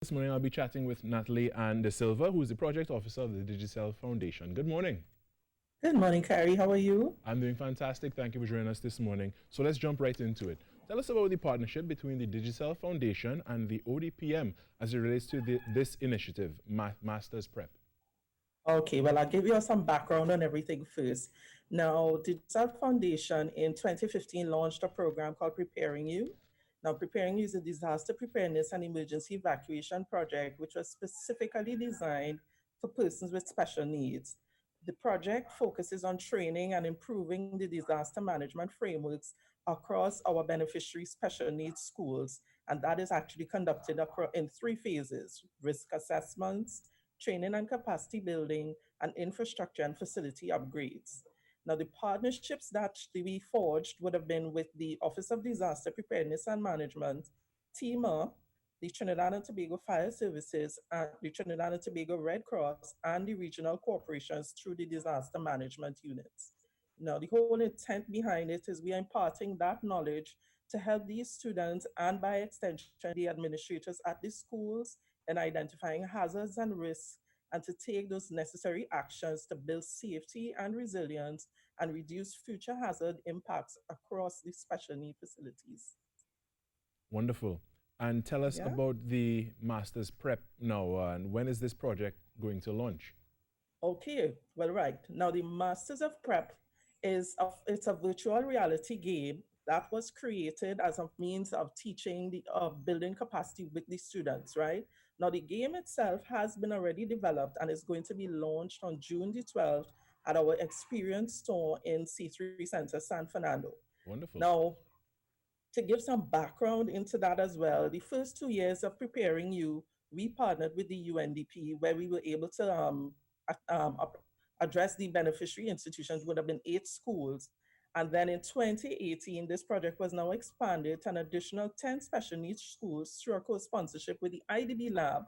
This morning I'll be chatting with Natalie Ann De Silva, who is the project officer of the Digicel Foundation. Good morning. Good morning, Carrie. How are you? I'm doing fantastic. Thank you for joining us this morning. So let's jump right into it. Tell us about the partnership between the Digicel Foundation and the ODPM as it relates to this initiative, Masters Prep. Okay, well, I'll give you some background on everything first. Now, the Digicel Foundation in 2015 launched a program called Preparing You. Now, Preparing You is a disaster preparedness and emergency evacuation project, which was specifically designed for persons with special needs. The project focuses on training and improving the disaster management frameworks across our beneficiary special needs schools, and that is actually conducted in three phases: risk assessments, training and capacity building, and infrastructure and facility upgrades. Now, the partnerships that we forged would have been with the Office of Disaster Preparedness and Management, TEMA, the Trinidad and Tobago Fire Services, and the Trinidad and Tobago Red Cross, and the regional corporations through the disaster management units. Now, the whole intent behind it is we are imparting that knowledge to help these students and by extension, the administrators at the schools in identifying hazards and risks and to take those necessary actions to build safety and resilience and reduce future hazard impacts across the special need facilities. Wonderful. And tell us about the Masters Prep now, and when is this project going to launch? Okay, well, right. Now, the Masters of Prep it's a virtual reality game that was created as a means of teaching building capacity with the students, right? Now, the game itself has been already developed and is going to be launched on June the 12th at our Experience store in C3 Center, San Fernando. Wonderful. Now, to give some background into that as well, the first 2 years of Preparing You, we partnered with the UNDP where we were able to address the beneficiary institutions, would have been 8 schools. And then in 2018, this project was now expanded to an additional 10 special needs schools through a co-sponsorship with the IDB Lab.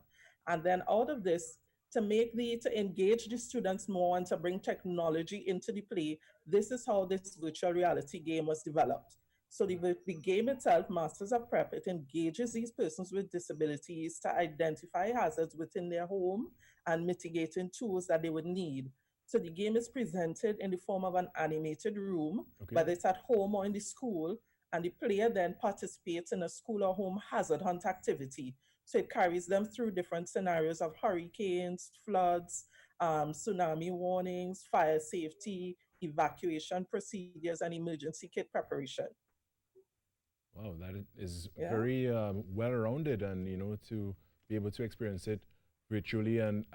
And then out of this, to engage the students more and to bring technology into the play, this is how this virtual reality game was developed. So the game itself, Masters of Prep, it engages these persons with disabilities to identify hazards within their home and mitigating tools that they would need. So the game is presented in the form of an animated room, whether it's at home or in the school, and the player then participates in a school or home hazard hunt activity. So it carries them through different scenarios of hurricanes, floods, tsunami warnings, fire safety, evacuation procedures, and emergency kit preparation. Wow, that is very well-rounded, and to be able to experience it virtually and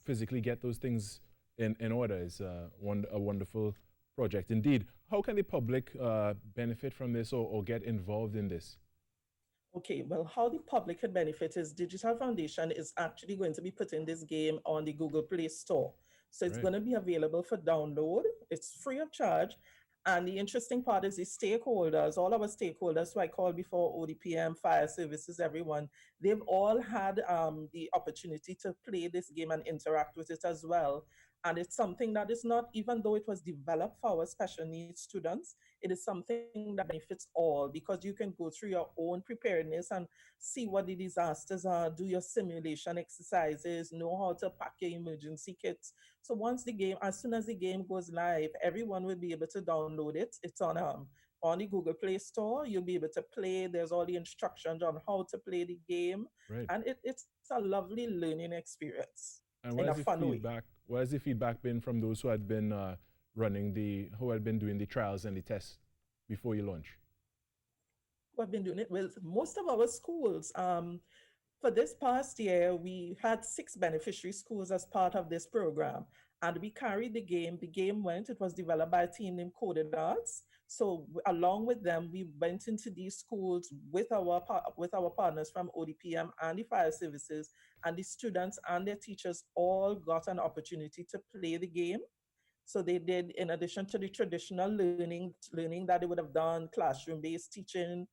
physically get those things in order is a wonderful project indeed. How can the public benefit from this or get involved in this? Okay, well, how the public can benefit is Digicel Foundation is actually going to be putting this game on the Google Play Store. So it's going to be available for download. It's free of charge. And the interesting part is the stakeholders, all our stakeholders who I called before, ODPM, fire services, everyone, they've all had the opportunity to play this game and interact with it as well. And it's something that is not, even though it was developed for our special needs students, it is something that benefits all because you can go through your own preparedness and see what the disasters are, do your simulation exercises, know how to pack your emergency kits. So as soon as the game goes live, everyone will be able to download it. It's on the Google Play Store. You'll be able to play. There's all the instructions on how to play the game. Right. And it's a lovely learning experience. And what has the feedback been from those who had been who had been doing the trials and the tests before you launch? Who have been doing it? Well, most of our schools, for this past year, we had 6 beneficiary schools as part of this program, and we carried the game. The game it was developed by a team named Coded Arts. So along with them, we went into these schools with our partners from ODPM and the fire services, and the students and their teachers all got an opportunity to play the game. So they did, in addition to the traditional learning that they would have done, classroom-based teaching,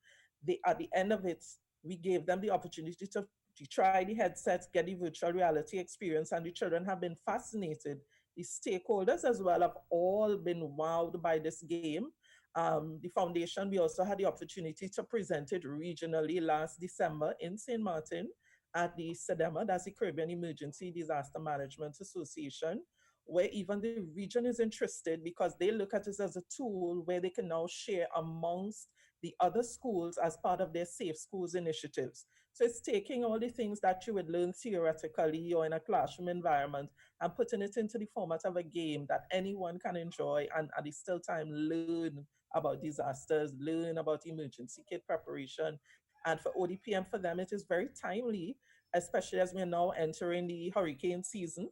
at the end of it, we gave them the opportunity to try the headsets, get the virtual reality experience, and the children have been fascinated. The stakeholders as well have all been wowed by this game. The foundation, we also had the opportunity to present it regionally last December in St. Martin. at the SEDEMA, that's the Caribbean Emergency Disaster Management Association, where even the region is interested because they look at this as a tool where they can now share amongst the other schools as part of their Safe Schools initiatives. So it's taking all the things that you would learn theoretically or in a classroom environment and putting it into the format of a game that anyone can enjoy and at the still time learn about disasters, learn about emergency kit preparation. And for ODPM, for them, it is very timely, especially as we're now entering the hurricane season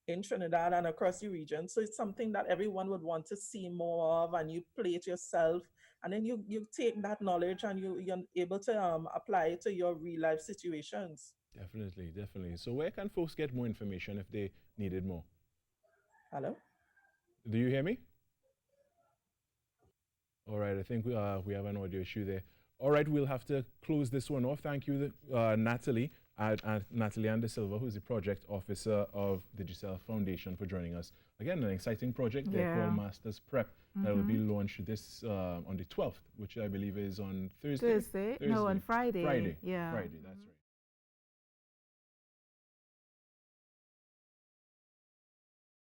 in Trinidad and across the region. So it's something that everyone would want to see more of, and you play it yourself. And then you take that knowledge and you're able to apply it to your real life situations. Definitely, definitely. So where can folks get more information if they needed more? Hello? Do you hear me? All right, I think we have an audio issue there. All right, we'll have to close this one off. Thank you, Natalie, Natalie Ann De Silva, who's the project officer of Digicel Foundation, for joining us. Again, an exciting project there called Masters Prep that will be launched this on the 12th, which I believe is on Thursday. No, on Friday. Friday. Yeah. Friday, that's right.